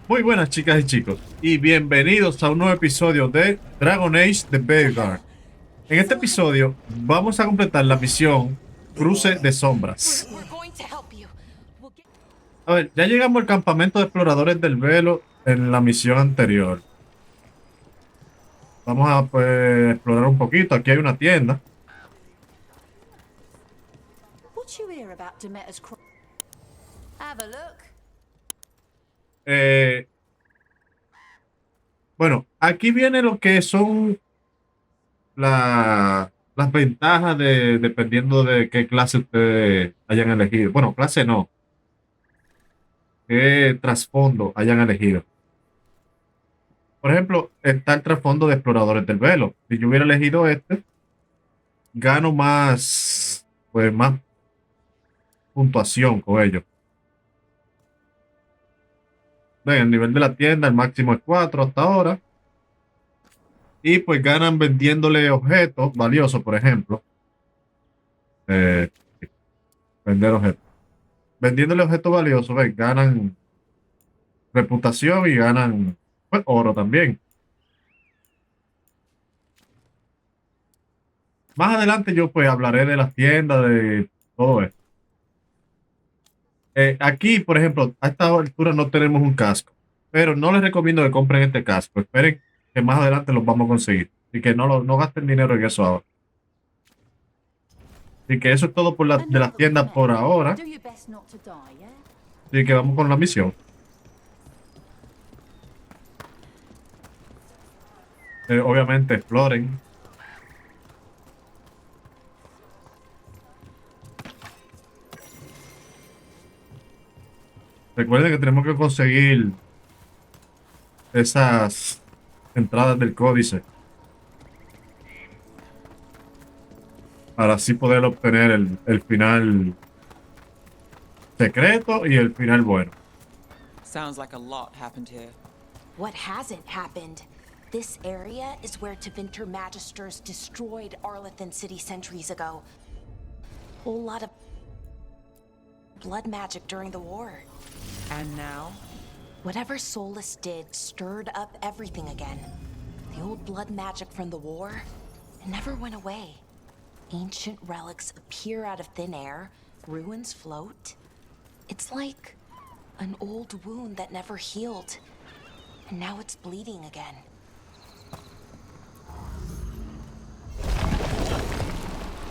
Muy buenas chicas y chicos, y bienvenidos a un nuevo episodio de Dragon Age de Veilguard. En este episodio vamos a completar la misión Cruce de Sombras. A ver, ya llegamos al campamento de exploradores del velo en la misión anterior. Vamos a pues, explorar un poquito. Aquí hay una tienda. Eh, bueno, aquí viene lo que son las ventajas dependiendo de qué clase ustedes hayan elegido. Bueno, clase no, qué trasfondo hayan elegido. Por ejemplo, está el trasfondo de exploradores del velo. Si yo hubiera elegido este, gano más, pues más puntuación con ellos. Ven, el nivel de la tienda, el máximo es 4 hasta ahora. Y pues ganan vendiéndole objetos valiosos, por ejemplo. Eh, vender objetos. Vendiéndole objetos valiosos, ven, ganan reputación y ganan pues, oro también. Más adelante yo pues hablaré de las tiendas, de todo esto. Aquí, por ejemplo, a esta altura no tenemos un casco, pero no les recomiendo que compren este casco. Esperen que más adelante los vamos a conseguir y que no gasten dinero en eso ahora. Así que eso es todo de las tiendas por ahora. Así que vamos con la misión. Obviamente exploren. Recuerden que tenemos que conseguir esas entradas del códice para así poder obtener el final secreto y el final bueno. Sounds like a lot happened here. What hasn't happened? This area is where Tevinter Magisters destroyed Arlethan City centuries ago. Whole lot of blood magic during the war. And now? Whatever Solus did stirred up everything again. The old blood magic from the war, it never went away. Ancient relics appear out of thin air, ruins float. It's like an old wound that never healed, and now it's bleeding again.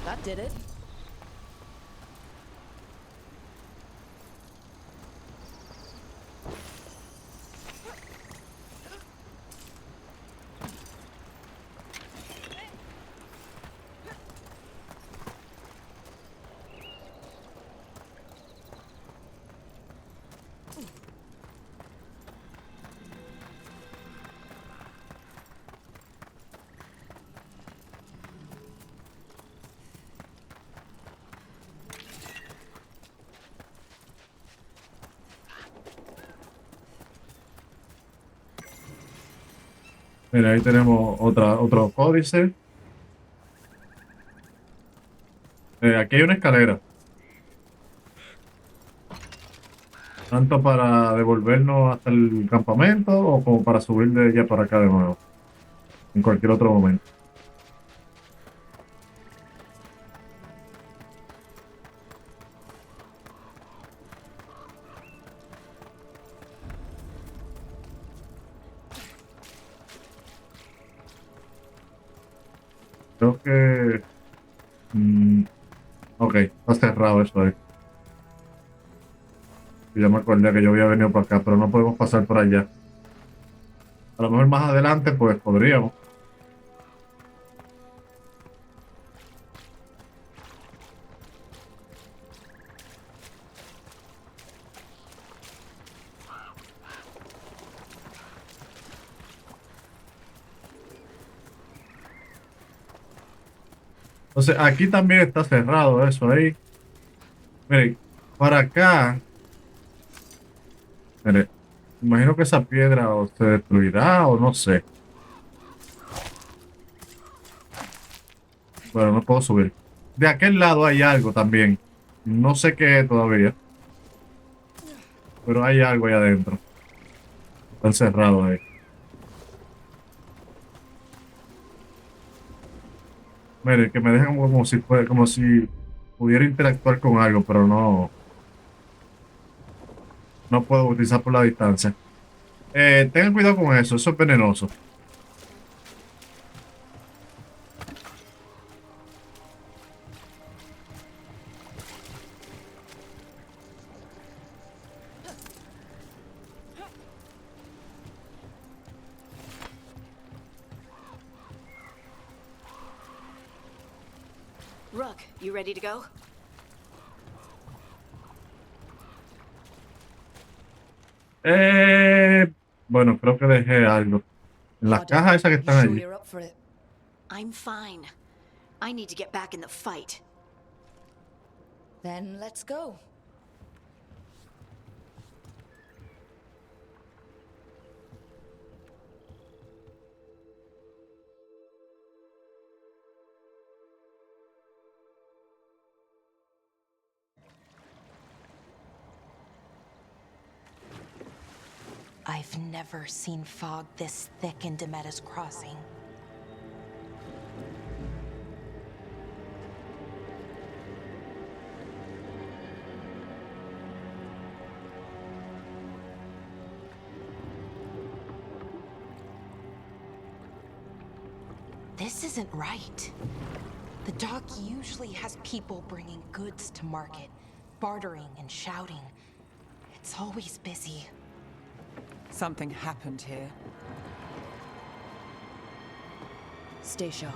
That did it. Mira, ahí tenemos otro códice. Aquí hay una escalera. Tanto para devolvernos hasta el campamento o como para subir de ella para acá de nuevo. En cualquier otro momento. Creo que... ok, está cerrado eso ahí. Ya me acordé que yo había venido por acá, pero no podemos pasar por allá. A lo mejor más adelante, pues podríamos. Entonces, aquí también está cerrado eso ahí. Miren, para acá. Miren, imagino que esa piedra o se destruirá o no sé. Bueno, no puedo subir. De aquel lado hay algo también. No sé qué es todavía. Pero hay algo ahí adentro. Está encerrado ahí. Mire, que me deja como si pudiera interactuar con algo, pero no puedo utilizar por la distancia. Tengan cuidado con eso es venenoso. Rook, you ready to go? Bueno, creo que dejé algo. En las cajas esas que You están sure allí. you're up for it? I'm fine. I need to get back in the fight. Then let's go. I've never seen fog this thick in Demetta's Crossing. This isn't right. The dock usually has people bringing goods to market, bartering and shouting. It's always busy. Something happened here. Stay sharp.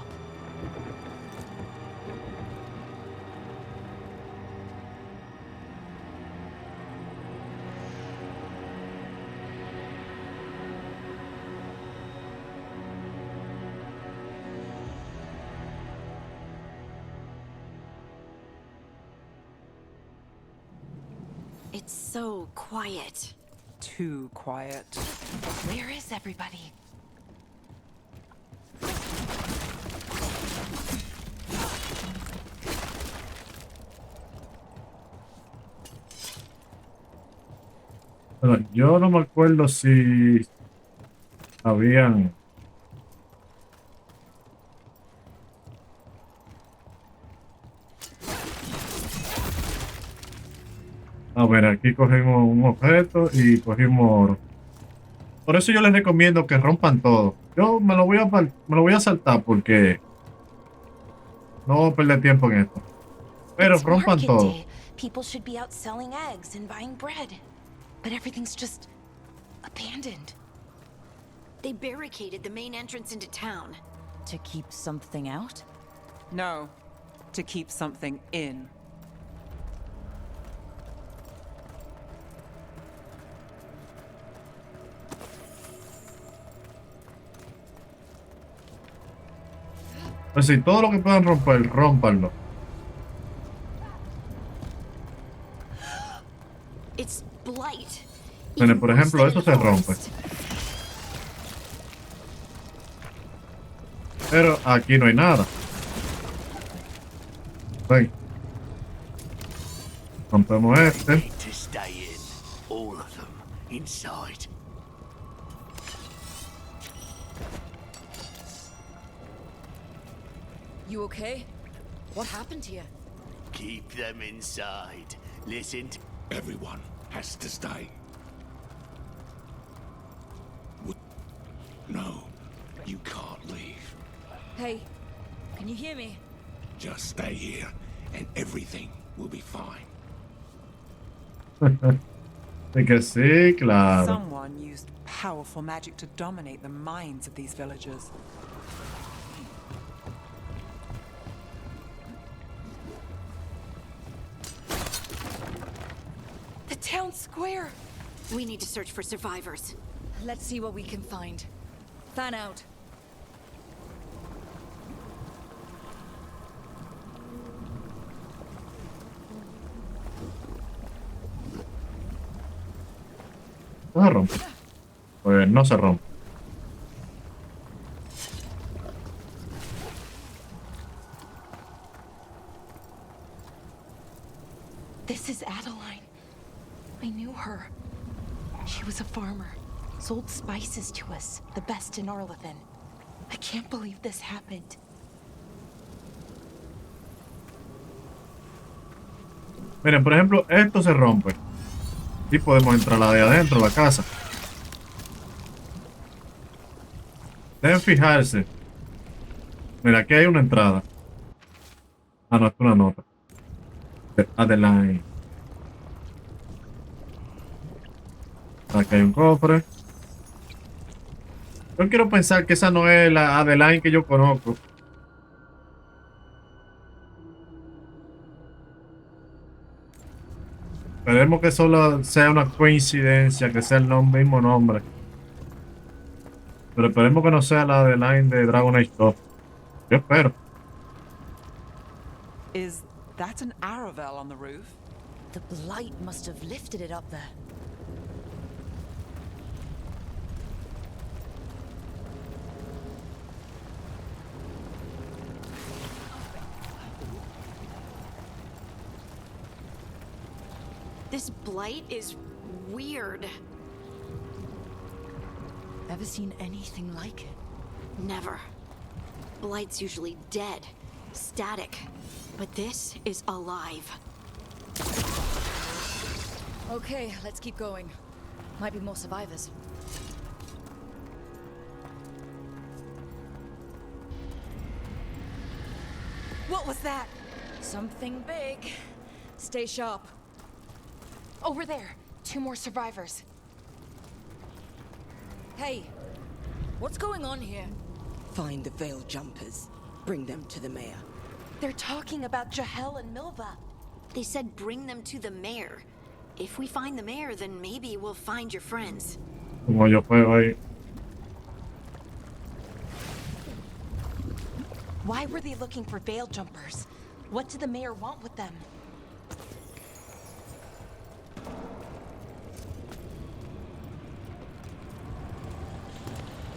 It's so quiet. Too quiet. Where is everybody? Bueno, yo no me acuerdo si habían. A ver, aquí cogimos un objeto y cogimos oro. Por eso yo les recomiendo que rompan todo. Yo me lo voy a saltar porque no voy a perder tiempo en esto. Pero It's rompan market todo. day. People should be out selling eggs and buying bread. But everything's just abandoned. They barricaded the main entrance into town. To keep something out? No, to keep something in. Pues si todo lo que puedan romper, rómpanlo. It's blight. Bueno, Even por worse ejemplo, than in eso the se rompe. forest. Pero aquí no hay nada. Ven. Rompemos este. Need to stay in, all of them, inside. You okay? What happened here? Keep them inside. Listen to... Everyone has to stay. No, you can't leave. Hey, can you hear me? Just stay here, and everything will be fine. De que sí, claro. Someone used powerful magic to dominate the minds of these villagers. The town square! We need to search for survivors. Let's see what we can find. Fan out. No se rompe. Pues no se rompe. This is Adeline. I knew her. She was a farmer. Sold spices to us, the best in Arlathan. I can't believe this happened. Miren, por ejemplo, esto se rompe. Y podemos entrar a la de adentro, la casa. Deben fijarse. Mira, aquí hay una entrada. Ah, no, es una nota. Adeline. Aquí hay un cofre. Yo quiero pensar que esa no es la Adeline que yo conozco. Esperemos que solo sea una coincidencia, que sea el mismo nombre. Pero esperemos que no sea la Adeline de Dragon Age 2. Yo espero. Is that an Aravel on the roof? The blight must have lifted it up there. This blight is weird. Ever seen anything like it? Never. Blight's usually dead, static. But this is alive. Okay, let's keep going. Might be more survivors. What was that? Something big. Stay sharp. Over there. 2 more survivors. Hey, what's going on here? Find the veil jumpers. Bring them to the mayor. They're talking about Jahel and Milva. They said bring them to the mayor. If we find the mayor, then maybe we'll find your friends. Como yo juego ahí. Why were they looking for veil jumpers? What did the mayor want with them?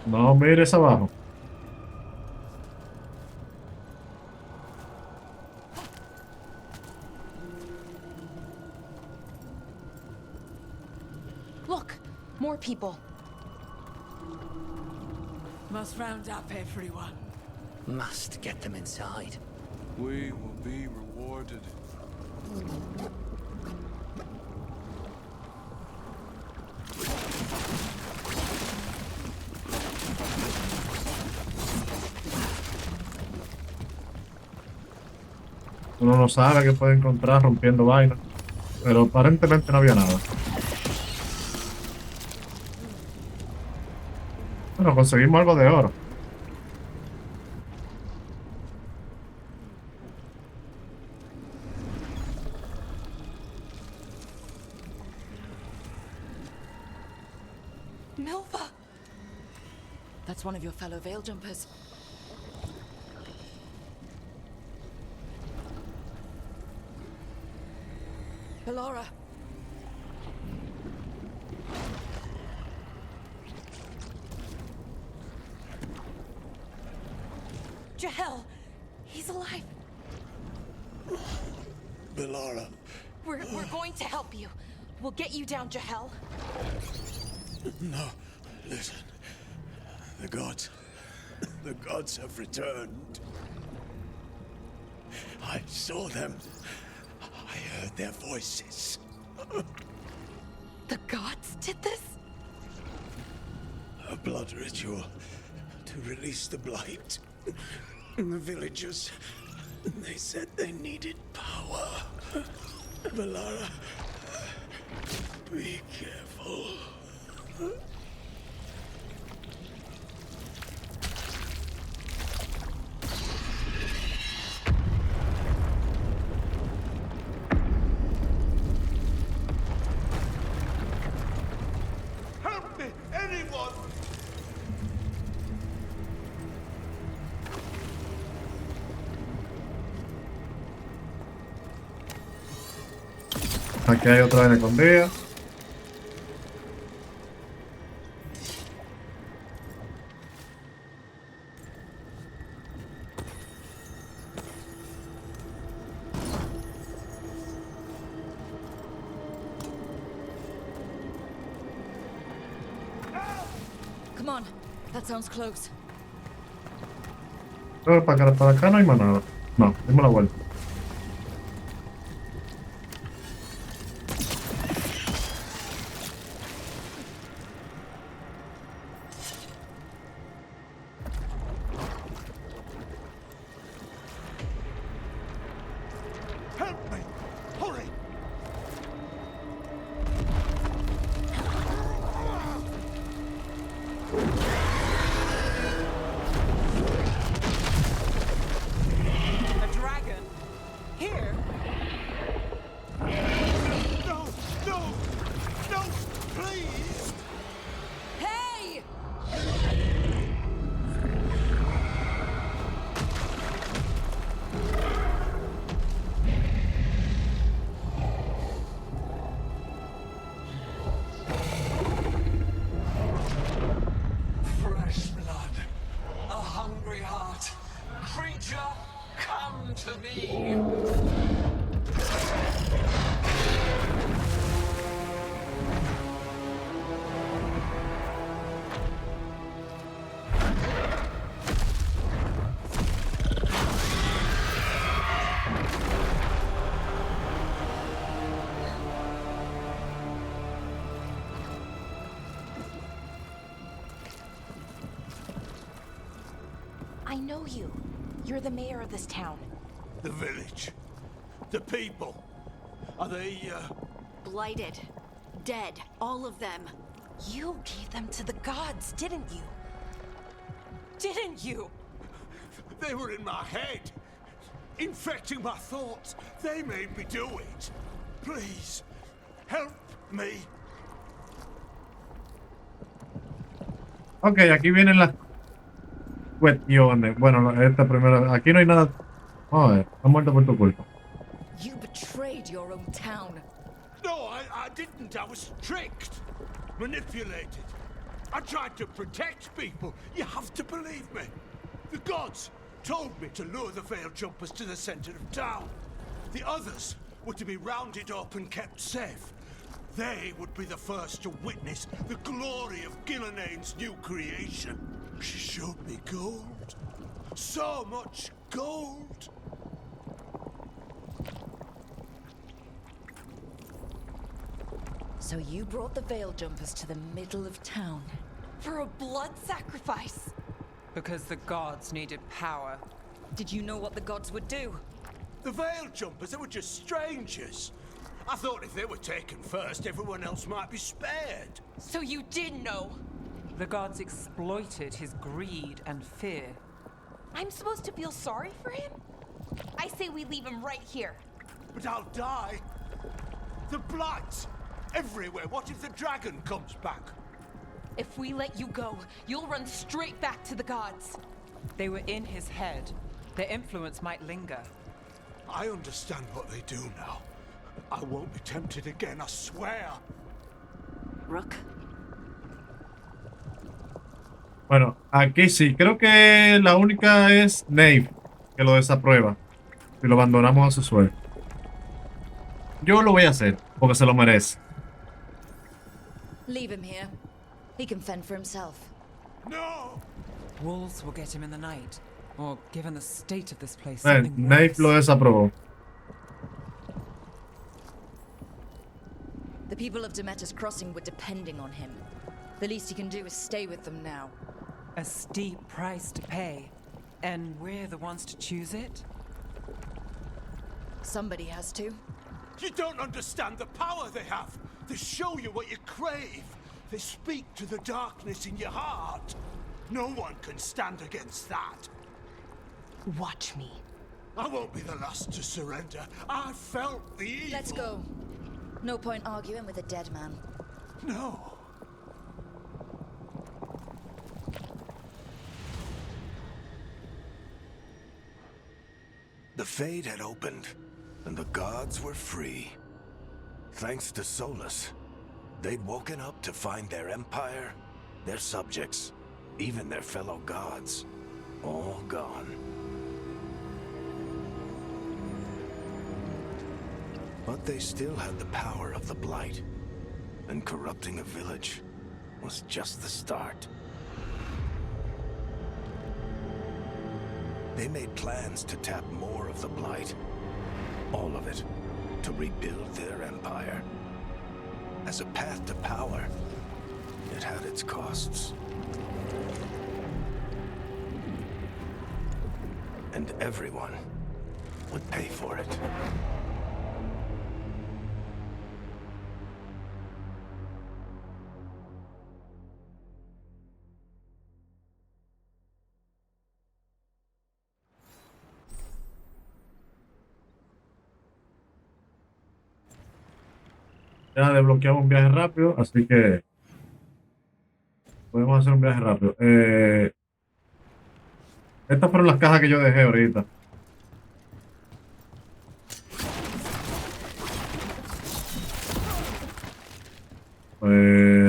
No mires abajo. Look, more people. Must round up everyone. Must get them inside. We will be rewarded. Uno no sabe qué puede encontrar rompiendo vainas. Pero aparentemente no había nada. Bueno, conseguimos algo de oro. Milva! That's one of your fellow veil jumpers. Ballora. Jahel! He's alive! Bellara. We're going to help you. We'll get you down, Jahel. No, listen. The gods have returned. I saw them. I heard their voices. The gods did this? A blood ritual to release the blight. The villagers, they said they needed power. Bellara, be careful. Help me, anyone! Aquí hay otra vez escondida. Come on. That sounds close. Pero para acá no hay más nada. No, dimos la vuelta. Help me! Hurry! A dragon? Here? No! No! No! Please! Hey! Fresh blood, a hungry heart. Creature, come to me. I know you. You're the mayor of this town. The village. The people. Are they, Blighted. Dead. All of them. You gave them to the gods, didn't you? Didn't you? They were in my head. Infecting my thoughts. They made me do it. Please, help me. Ok, aquí vienen las cuestiones. Bueno, esta primera. Aquí no hay nada. Vamos a ver, ha muerto por tu culpa. You betrayed your own town. No, I didn't. I was tricked. Manipulated. I tried to protect people. You have to believe me. The gods told me to lure the Veil Jumpers to the center of town. The others were to be rounded up and kept safe. They would be the first to witness the glory of Gilnenane's new creation. She showed me gold. So much gold. So you brought the Veil Jumpers to the middle of town. For a blood sacrifice. Because the gods needed power. Did you know what the gods would do? The Veil Jumpers, they were just strangers. I thought if they were taken first, everyone else might be spared. So you did know. The gods exploited his greed and fear. I'm supposed to feel sorry for him? I say we leave him right here. But I'll die. The blight everywhere. What if the dragon comes back? If we let you go, you'll run straight back to the gods. They were in his head. Their influence might linger. I understand what they do now. I won't be tempted again, I swear. Rook? Bueno, aquí sí. Creo que la única es Nave que lo desaprueba. Si lo abandonamos a su suerte. Yo lo voy a hacer, porque se lo merece. Leave him here. He can fend for himself. No! Wolves will get him in the night. Or, given the state of this place, Nave something worse. lo desaprobó. The people of Demeter's Crossing were depending on him. The least he can do is stay with them now. A steep price to pay. And we're the ones to choose it? Somebody has to. You don't understand the power they have. They show you what you crave. They speak to the darkness in your heart. No one can stand against that. Watch me. I won't be the last to surrender. I felt the evil. Let's go. No point arguing with a dead man. No. The Fade had opened, and the gods were free. Thanks to Solus, they'd woken up to find their empire, their subjects, even their fellow gods, all gone. But they still had the power of the Blight, and corrupting a village was just the start. They made plans to tap more of the Blight. All of it. To rebuild their empire. As a path to power, it had its costs. And everyone would pay for it. Ya desbloqueamos un viaje rápido, así que podemos hacer un viaje rápido. Estas fueron las cajas que yo dejé ahorita.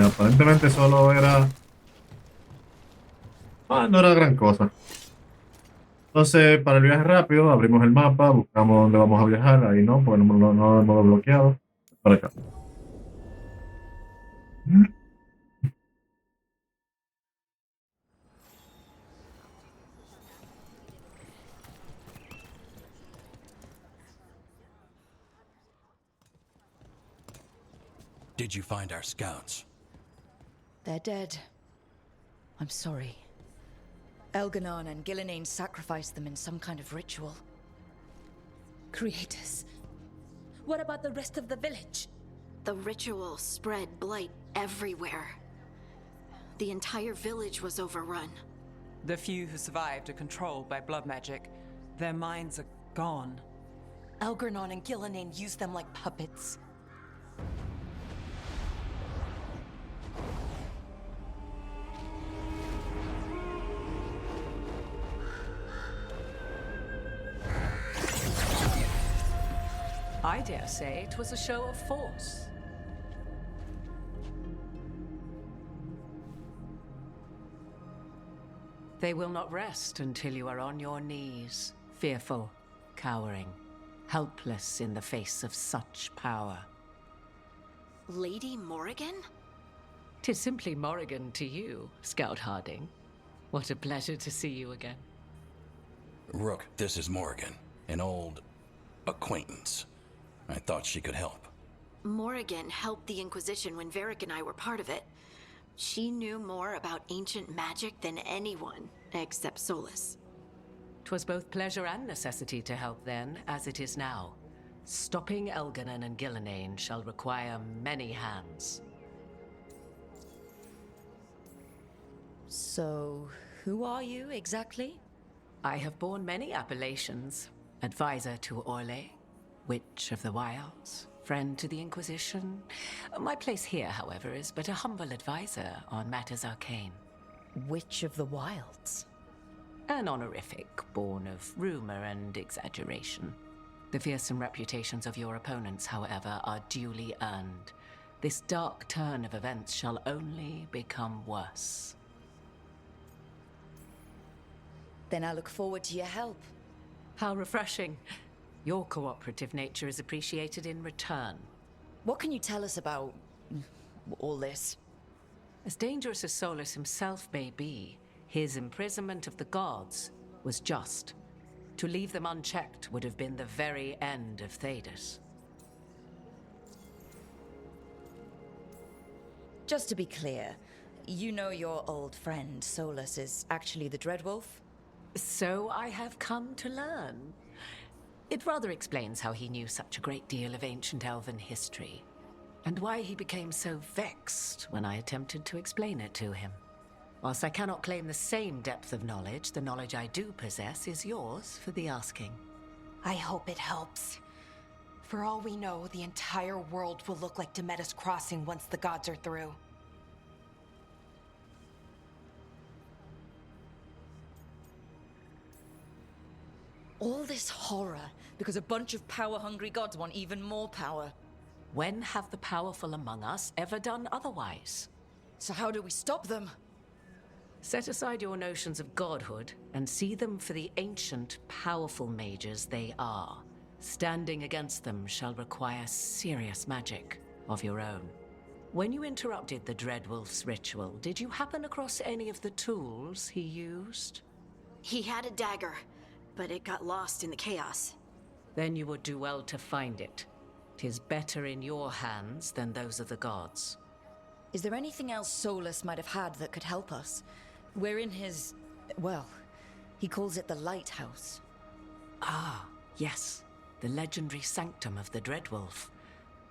Aparentemente solo era... no era gran cosa. Entonces, para el viaje rápido, abrimos el mapa, buscamos dónde vamos a viajar. Ahí no, porque no lo hemos bloqueado. Para acá. Did you find our scouts? They're dead. I'm sorry. Elganon and Gillenane sacrificed them in some kind of ritual. Creators. What about the rest of the village? The ritual spread blight everywhere. The entire village was overrun. The few who survived are controlled by blood magic. Their minds are gone. Elganon and Gillenane used them like puppets. I dare say it was a show of force. They will not rest until you are on your knees, fearful, cowering, helpless in the face of such power. Lady Morrigan? 'Tis simply Morrigan to you, Scout Harding. What a pleasure to see you again. Rook, this is Morrigan, an old acquaintance. I thought she could help. Morrigan helped the Inquisition when Varric and I were part of it. She knew more about ancient magic than anyone, except Solus. 'Twas both pleasure and necessity to help then, as it is now. Stopping Elganon and Gillenane shall require many hands. So, who are you exactly? I have borne many appellations. Advisor to Orle, Witch of the Wilds, friend to the Inquisition. My place here, however, is but a humble advisor on matters arcane. Witch of the Wilds? An honorific born of rumor and exaggeration. The fearsome reputations of your opponents, however, are duly earned. This dark turn of events shall only become worse. Then I look forward to your help. How refreshing. Your cooperative nature is appreciated in return. What can you tell us about all this? As dangerous as Solus himself may be, his imprisonment of the gods was just. To leave them unchecked would have been the very end of Thedas. Just to be clear, you know your old friend Solus is actually the Dreadwolf? So I have come to learn. It rather explains how he knew such a great deal of ancient elven history, and why he became so vexed when I attempted to explain it to him. Whilst I cannot claim the same depth of knowledge, the knowledge I do possess is yours for the asking. I hope it helps. For all we know, the entire world will look like Demetis Crossing once the gods are through. All this horror because a bunch of power-hungry gods want even more power. When have the powerful among us ever done otherwise? So how do we stop them? Set aside your notions of godhood and see them for the ancient, powerful mages they are. Standing against them shall require serious magic of your own. When you interrupted the Dreadwolf's ritual, did you happen across any of the tools he used? He had a dagger. but it got lost in the chaos. Then you would do well to find it. 'Tis better in your hands than those of the gods. Is there anything else Solus might have had that could help us? We're in his... well, he calls it the Lighthouse. Ah, yes. The legendary sanctum of the Dreadwolf.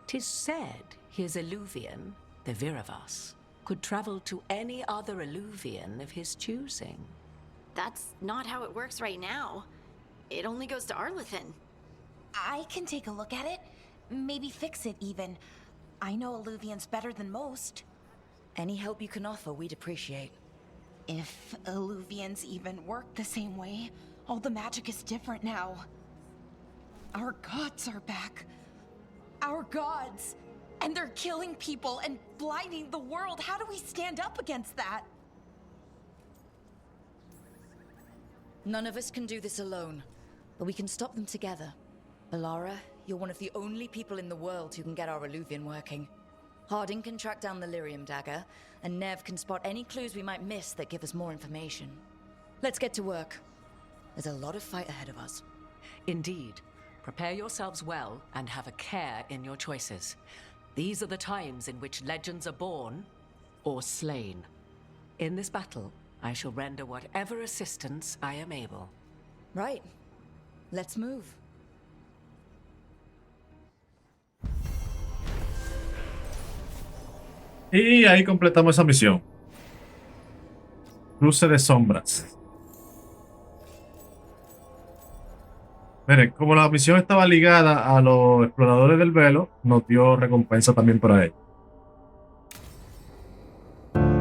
'Tis said his Illuvian, the Viravas, could travel to any other Illuvian of his choosing. That's not how it works right now. It only goes to Arlethan. I can take a look at it. Maybe fix it, even. I know Illuvians better than most. Any help you can offer, we'd appreciate. If Illuvians even work the same way, all the magic is different now. Our gods are back. Our gods! And they're killing people and blinding the world. How do we stand up against that? None of us can do this alone, but we can stop them together. Alara, you're one of the only people in the world who can get our Illuvian working. Harding can track down the Lyrium dagger, and Nev can spot any clues we might miss that give us more information. Let's get to work. There's a lot of fight ahead of us. Indeed. Prepare yourselves well and have a care in your choices. These are the times in which legends are born or slain. In this battle, I shall render whatever assistance I am able. Right. Let's move. Y ahí completamos esa misión. Cruce de sombras. Miren, como la misión estaba ligada a los exploradores del velo, nos dio recompensa también por ahí.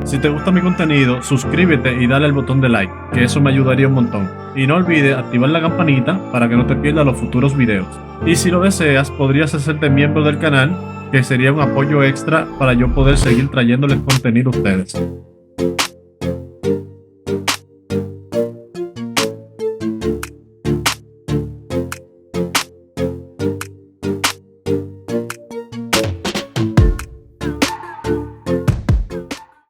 Si te gusta mi contenido, suscríbete y dale al botón de like, que eso me ayudaría un montón. Y no olvides activar la campanita para que no te pierdas los futuros videos. Y si lo deseas, podrías hacerte miembro del canal, que sería un apoyo extra para yo poder seguir trayéndoles contenido a ustedes.